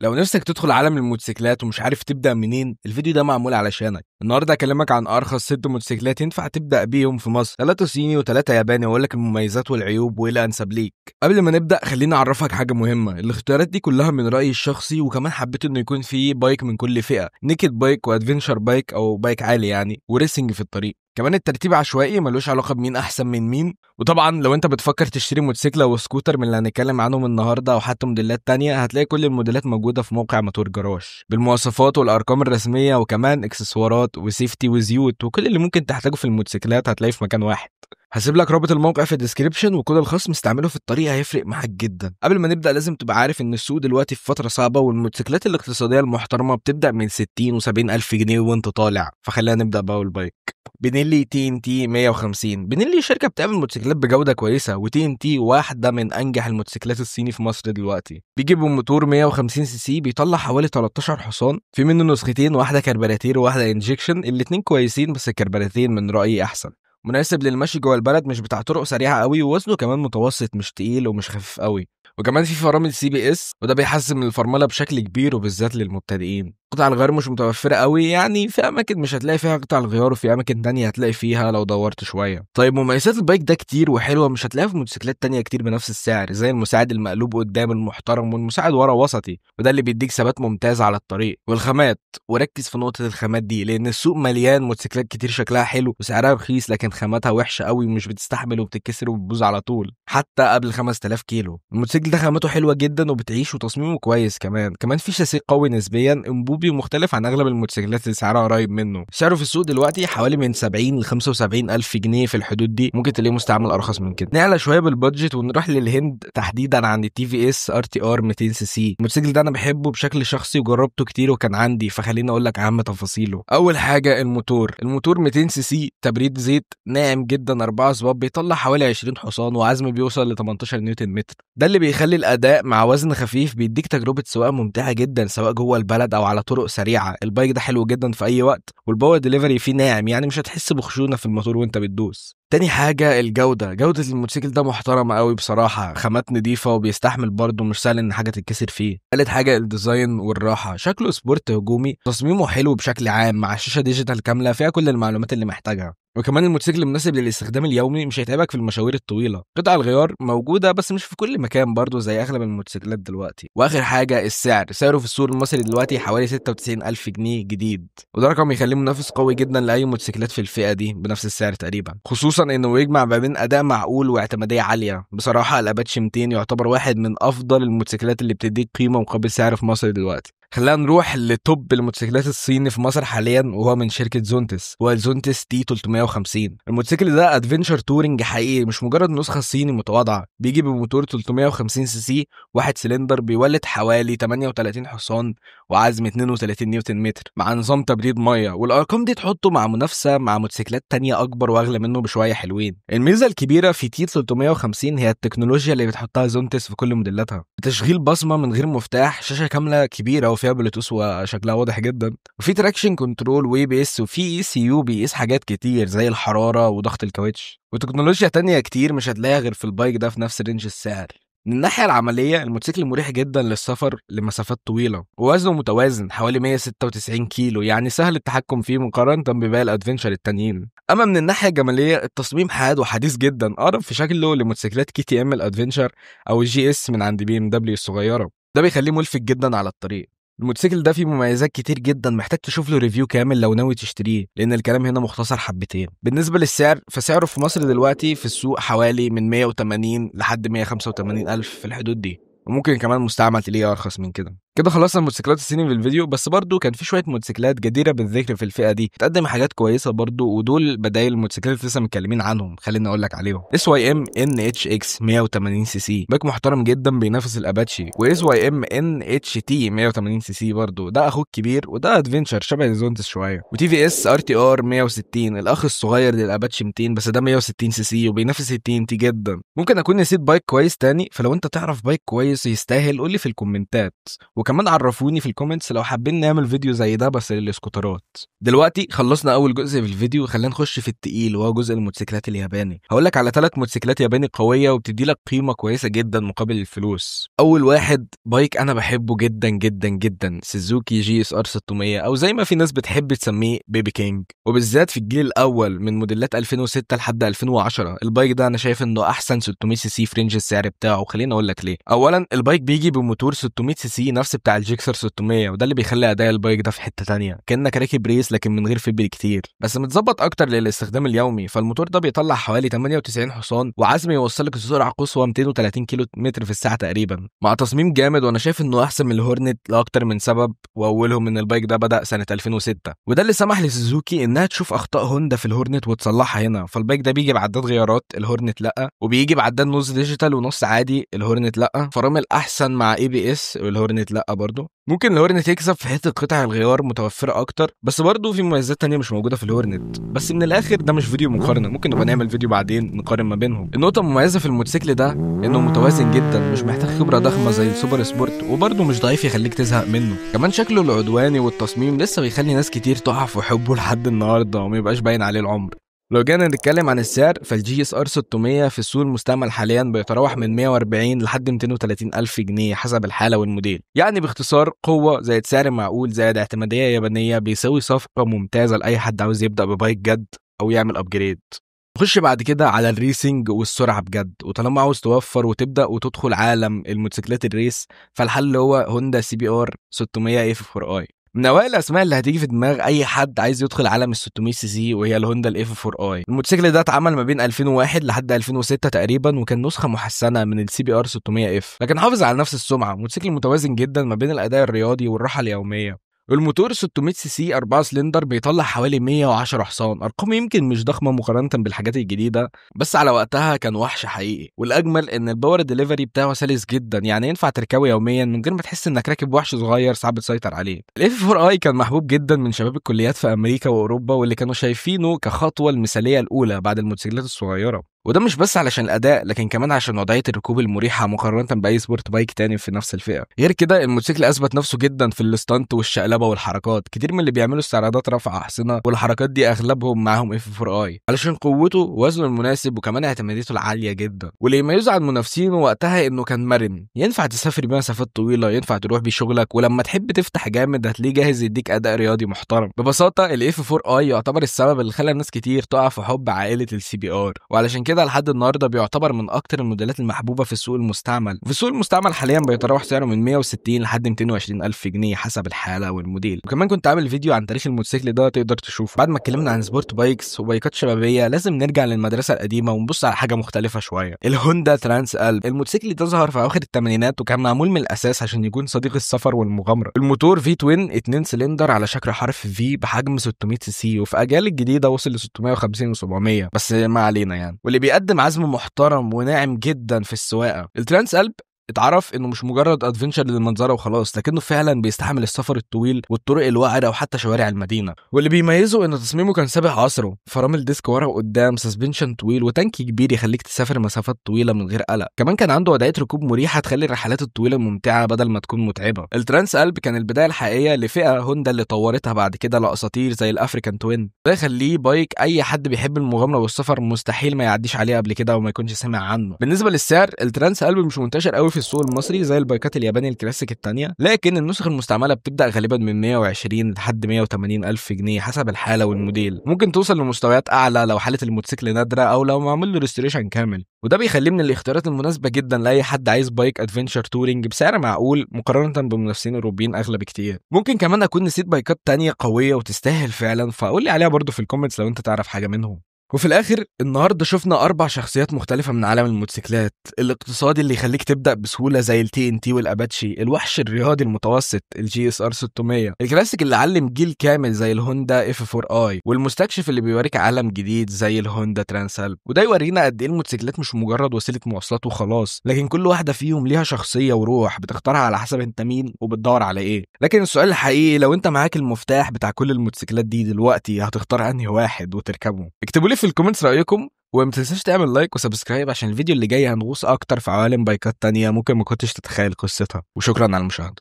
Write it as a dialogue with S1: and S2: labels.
S1: لو نفسك تدخل عالم الموتوسيكلات ومش عارف تبدأ منين، الفيديو ده معمول علشانك. النهارده هكلمك عن ارخص 6 موتوسيكلات ينفع تبدأ بيهم في مصر، 3 صيني و3 ياباني، واقول لك المميزات والعيوب وايه الانسب ليك. قبل ما نبدأ خليني اعرفك حاجة مهمة، الاختيارات دي كلها من رأيي الشخصي، وكمان حبيت انه يكون في بايك من كل فئة، نيكد بايك وادفنشر بايك او بايك عالي يعني، وريسنج في الطريق. كمان الترتيب عشوائي ملوش علاقة بمين أحسن من مين. وطبعا لو أنت بتفكر تشتري موتوسيكل أو سكوتر من اللي هنتكلم عنهم النهاردة أو حتى موديلات تانية، هتلاقي كل الموديلات موجودة في موقع موتور جراج بالمواصفات والأرقام الرسمية، وكمان إكسسوارات وسيفتي وزيوت وكل اللي ممكن تحتاجه في الموتوسيكلات هتلاقيه في مكان واحد. هسيب لك رابط الموقع في الديسكريبشن، وكود الخصم استعمله في الطريق هيفرق معاك جدا. قبل ما نبدا لازم تبقى عارف ان السوق دلوقتي في فتره صعبه، والموتوسيكلات الاقتصاديه المحترمه بتبدا من 60 و70 الف جنيه وانت طالع. فخلينا نبدا باول بايك. بينيلي تي ان تي 150. بينيلي شركه بتعمل موتوسيكلات بجوده كويسه، وتي ان تي واحده من انجح الموتوسيكلات الصيني في مصر دلوقتي. بيجي بموتور 150 سي سي بيطلع حوالي 13 حصان، في منه نسختين، واحده كربراتير وواحده انجكشن، الاتنين كويسين بس الكربراتير من رايي احسن. مناسب للمشي جوه البلد، مش بتاع طرق سريعه قوي، ووزنه كمان متوسط، مش تقيل ومش خفيف قوي. وكمان في فرامل سي بي اس، وده بيحسن من الفرمله بشكل كبير وبالذات للمبتدئين. قطع الغيار مش متوفره قوي، يعني في اماكن مش هتلاقي فيها قطع الغيار، وفي اماكن تانية هتلاقي فيها لو دورت شويه. طيب مميزات البايك ده كتير وحلوه، مش هتلاقيها في موتوسيكلات تانية كتير بنفس السعر، زي المساعد المقلوب قدام المحترم، والمساعد ورا وسطي، وده اللي بيديك ثبات ممتاز على الطريق. والخامات، وركز في نقطه الخامات دي، لان السوق مليان موتوسيكلات كتير شكلها حلو وسعرها رخيص، لكن خاماتها وحشه قوي ومش بتستحمل وبتتكسر وبتبوظ على طول حتى قبل 5000 كيلو. الموتوسيكل ده خامته حلوه جدا وبتعيش، وتصميمه كويس. كمان في شاسيه قوي نسبيا، انبوبي مختلف عن اغلب الموتوسيكلات اللي سعرها قريب منه. سعره في السوق دلوقتي حوالي من 70 ل 75 الف جنيه، في الحدود دي. ممكن تلاقيه مستعمل ارخص من كده. نعلى شويه بالبادجت ونروح للهند، تحديدا عند التي في اس ار تي ار 200 سي سي. الموتوسيكل ده انا بحبه بشكل شخصي وجربته كتير وكان عندي، فخليني اقول لك اهم تفاصيله. اول حاجه الموتور 200 سي سي، تبريد زيت، ناعم جدا، 4 اسباب، بيطلع حوالي 20 حصان، وعزم بيوصل ل 18 نيوتن متر. ده اللي بيخلي الاداء مع وزن خفيف بيديك تجربه سواقه ممتعه جدا، سواء جوه البلد او على طرق سريعه. البايك ده حلو جدا في اي وقت، والباور ديليفري فيه ناعم، يعني مش هتحس بخشونه في الموتور وانت بتدوس. تاني حاجه جوده الموتوسيكل ده محترمه قوي بصراحه، خامات نضيفه وبيستحمل برضه، مش سهل ان حاجه تتكسر فيه. تالت حاجه الديزاين والراحه، شكله سبورت هجومي، تصميمه حلو بشكل عام، مع شاشه ديجيتال كامله فيها كل المعلومات اللي محتاجها. وكمان الموتوسيكل مناسب للاستخدام اليومي، مش هيتعبك في المشاوير الطويله. قطع الغيار موجوده بس مش في كل مكان برضه زي اغلب الموتوسيكلات دلوقتي. واخر حاجه سعره في السوق المصري دلوقتي حوالي 96 الف جنيه جديد، وده رقم يخليه منافس قوي جدا لاي موتوسيكلات في الفئه دي بنفس السعر تقريبا، خصوصا انه يجمع ما بين اداء معقول واعتماديه عاليه. بصراحه الاباتشي 200 يعتبر واحد من افضل الموتوسيكلات اللي بتديك قيمه مقابل سعر في مصر دلوقتي. خلينا نروح لتوب الموتوسيكلات الصيني في مصر حاليا، وهو من شركه زونتس، هو الزونتس تي 350. الموتوسيكل ده ادفنشر تورنج حقيقي، مش مجرد نسخه صيني متواضعه. بيجي بموتور 350 سي سي، واحد سلندر، بيولد حوالي 38 حصان، وعزم 32 نيوتن متر، مع نظام تبريد ميه. والارقام دي تحطه مع منافسه مع موتوسيكلات تانية اكبر واغلى منه بشويه حلوين. الميزه الكبيره في تي 350 هي التكنولوجيا اللي بتحطها زونتس في كل موديلاتها، تشغيل بصمه من غير مفتاح، شاشه كامله كبيره وفيها بلوتوث وشكلها واضح جدا، وفي تراكشن كنترول وي بي اس، وفي اي سي يو بيقيس حاجات كتير زي الحراره وضغط الكاوتش، وتكنولوجيا تانية كتير مش هتلاقيها غير في البايك ده في نفس رينج السعر. من الناحية العملية الموتوسيكل مريح جدا للسفر لمسافات طويلة، ووزنه متوازن حوالي 196 كيلو، يعني سهل التحكم فيه مقارنة بباقي الادفنشر التانيين. اما من الناحية الجمالية التصميم حاد وحديث جدا، اقرب في شكله لموتوسيكلات كي تي ام الادفنشر او الجي اس من عند بي ام دبليو الصغيرة. ده بيخليه ملفت جدا على الطريق. الموتوسيكل ده فيه مميزات كتير جدا، محتاج تشوف له ريفيو كامل لو ناوي تشتريه، لان الكلام هنا مختصر حبتين. بالنسبه للسعر فسعره في مصر دلوقتي في السوق حوالي من 180 لحد 185 الف في الحدود دي، وممكن كمان مستعمل تلاقيه ارخص من كده. كده خلصنا الموتوسيكلات الصيني في الفيديو، بس برضو كان في شويه موتوسيكلات جديره بالذكر في الفئه دي بتقدم حاجات كويسه برضو، ودول بدايل الموتوسيكلات اللي لسه متكلمين عنهم. خليني اقول لك عليهم. اس واي ام ان اتش اكس 180 سي سي، بايك محترم جدا بينافس الاباتشي. واس واي ام ان اتش تي 180 سي سي برضو، ده اخوك كبير وده ادفنشر شبه الزونتس شويه. وتي في اس ار تي ار 160، الاخ الصغير للاباتشي 200، بس ده 160 سي سي وبينافس التي ان تي جدا. ممكن اكون نسيت بايك كويس تاني، فلو انت تعرف بايك كويس يستاهل قول لي في الكومنتات. وكمان عرفوني في الكومنتس لو حابين نعمل فيديو زي ده بس للسكوترات. دلوقتي خلصنا اول جزء في الفيديو، خلينا نخش في التقيل وهو جزء الموتوسيكلات الياباني. هقول لك على 3 موتوسيكلات ياباني قويه وبتدي لك قيمه كويسه جدا مقابل الفلوس. اول واحد بايك انا بحبه جدا جدا جدا، سوزوكي جي اس ار 600 او زي ما في ناس بتحب تسميه بيبي كينج، وبالذات في الجيل الاول من موديلات 2006 لحد 2010. البايك ده انا شايف انه احسن 600 سي سي في رينج السعر بتاعه. خليني اقول لك ليه. اولا البايك بيجي بموتور 600 سي سي نفس بتاع الجيكسر 600، وده اللي بيخلي اداء البايك ده في حته تانية، كانك راكب ريس لكن من غير فبري كتير، بس متظبط اكتر للاستخدام اليومي. فالموتور ده بيطلع حوالي 98 حصان وعزم يوصلك لسرعه قصوى 230 كيلو متر في الساعه تقريبا، مع تصميم جامد. وانا شايف انه احسن من الهورنت لاكتر من سبب، واولهم ان البايك ده بدا سنه 2006، وده اللي سمح لسوزوكي انها تشوف اخطاء هوندا في الهورنت وتصلحها هنا. فالبايك ده بيجي بعداد غيارات، الهورنت لا، وبيجي بعداد نص ديجيتال ونص عادي، الهورنت لا، فرامل احسن مع اي بي اس والهورنت لا برضه. ممكن الهورنت يكسب في حته قطع الغيار متوفره اكتر، بس برضه في مميزات تانية مش موجوده في الهورنت. بس من الاخر ده مش فيديو مقارنه، ممكن نبقى نعمل فيديو بعدين نقارن ما بينهم. النقطه المميزه في الموتوسيكل ده انه متوازن جدا، مش محتاج خبره ضخمه زي السوبر سبورت، وبرضه مش ضعيف يخليك تزهق منه. كمان شكله العدواني والتصميم لسه بيخلي ناس كتير تقع في حبه لحد النهارده وما يبقاش باين عليه العمر. لو جينا نتكلم عن السعر، فالجي اس ار 600 في السوق المستعمل حاليا بيتراوح من 140 لحد 230 الف جنيه حسب الحاله والموديل. يعني باختصار قوه زائد سعر معقول زائد اعتماديه يابانيه بيساوي صفقه ممتازه لاي حد عاوز يبدا ببايك جد او يعمل ابجريد. خش بعد كده على الريسنج والسرعه بجد، وطالما عاوز توفر وتبدا وتدخل عالم الموتوسيكلات الريس، فالحل هو هوندا سي بي ار 600 اف 4 اي. من اوائل الاسماء اللي هتيجي في دماغ اي حد عايز يدخل عالم ال 600 سي سي، وهي الهوندا الاف 4 اي. الموتوسيكل ده اتعمل ما بين 2001 لحد 2006 تقريبا، وكان نسخه محسنه من السي بي ار 600 اف، لكن حافظ على نفس السمعه. موتوسيكل متوازن جدا ما بين الاداء الرياضي والراحه اليوميه. الموتور 600 سي سي 4 سلندر بيطلع حوالي 110 حصان، ارقام يمكن مش ضخمه مقارنه بالحاجات الجديده، بس على وقتها كان وحش حقيقي. والاجمل ان الباور ديليفري بتاعه سلس جدا، يعني ينفع تركبه يوميا من غير ما تحس انك راكب وحش صغير صعب تسيطر عليه. الاف 4 اي كان محبوب جدا من شباب الكليات في امريكا واوروبا، واللي كانوا شايفينه كخطوه المثاليه الاولى بعد الموتوسيكلات الصغيره. وده مش بس علشان الاداء، لكن كمان عشان وضعيه الركوب المريحه مقارنه باي سبورت بايك تاني في نفس الفئه. غير كده الموتوسيكل اثبت نفسه جدا في الاستانت والشقلبه والحركات. كتير من اللي بيعملوا استعراضات رفع احصنه والحركات دي اغلبهم معاهم اف 4 اي، علشان قوته ووزنه المناسب وكمان اعتماديته العاليه جدا. واللي يميزه عن منافسينه وقتها انه كان مرن، ينفع تسافر بيه مسافات طويله، ينفع تروح بيه شغلك، ولما تحب تفتح جامد هتلاقيه جاهز يديك اداء رياضي محترم. ببساطه الاف 4 اي يعتبر السبب اللي خلى ناس كتير تقع في حب عائله السي بي ار، وعلشان كده لحد النهارده بيعتبر من اكتر الموديلات المحبوبه في السوق المستعمل. في السوق المستعمل حاليا بيتراوح سعره من 160 لحد 220 الف جنيه حسب الحاله والموديل. وكمان كنت عامل فيديو عن تاريخ الموتوسيكل ده تقدر تشوفه. بعد ما اتكلمنا عن سبورت بايكس وبايكات شبابيه، لازم نرجع للمدرسه القديمه ونبص على حاجه مختلفه شويه، الهوندا ترانس الب. الموتوسيكل ده ظهر في اواخر الثمانينات وكان معمول من الاساس عشان يكون صديق السفر والمغامره. الموتور في توين 2 سلندر على شكل حرف في بحجم 600 سي سي، وفي اجيال الجديده وصل ل 650 و700، بس ما علينا يعني. واللي بيقدم عزم محترم وناعم جدا في السواقه. الترانس الب اتعرف انه مش مجرد ادفنشر للمنظره وخلاص، لكنه فعلا بيستحمل السفر الطويل والطرق الوعره وحتى شوارع المدينه. واللي بيميزه ان تصميمه كان سابق عصره، فرامل ديسك ورا وقدام، سسبنشن طويل، وتانكي كبير يخليك تسافر مسافات طويله من غير قلق. كمان كان عنده وضعيه ركوب مريحه تخلي الرحلات الطويله ممتعه بدل ما تكون متعبه. الترانس الب كان البدايه الحقيقيه لفئه هوندا اللي طورتها بعد كده لاساطير زي الافريكان توين. ده يخليه بايك اي حد بيحب المغامره والسفر مستحيل ما يعديش عليه قبل كده وما يكونش سمع عنه. بالنسبه للسعر، الترانس الب مش منتشر قوي في السوق المصري زي البايكات الياباني الكلاسيك التانية، لكن النسخ المستعمله بتبدا غالبا من 120 لحد 180 الف جنيه حسب الحاله والموديل. ممكن توصل لمستويات اعلى لو حاله الموتوسيكل نادره او لو معمول له ريستوريشن كامل، وده بيخليه من الاختيارات المناسبه جدا لاي حد عايز بايك ادفنشر تورينج بسعر معقول مقارنه بمنافسين اوروبيين اغلى بكتير. ممكن كمان اكون نسيت بايكات تانية قويه وتستاهل فعلا، فقول لي عليها برضو في الكومنتس لو انت تعرف حاجه منهم. وفي الاخر النهارده شفنا 4 شخصيات مختلفه من عالم الموتوسيكلات، الاقتصادي اللي يخليك تبدا بسهوله زي التي ان تي والاباتشي، الوحش الرياضي المتوسط الجي اس ار 600، الكلاسيك اللي علم جيل كامل زي الهوندا اف 4 اي، والمستكشف اللي بيوريك عالم جديد زي الهوندا ترانس الب. وده يورينا قد ايه الموتوسيكلات مش مجرد وسيله مواصلات وخلاص، لكن كل واحده فيهم ليها شخصيه وروح بتختارها على حسب انت مين وبتدور على ايه. لكن السؤال الحقيقي، لو انت معاك المفتاح بتاع كل الموتوسيكلات دي دلوقتي هتختار انهي واحد وتركبه؟ اكتبوا لي في الكومنتس رايكم، وما تنساش تعمل لايك وسبسكرايب عشان الفيديو اللي جاي هنغوص اكتر في عوالم بايكات تانية ممكن ما كنتش تتخيل قصتها. وشكرا على المشاهدة.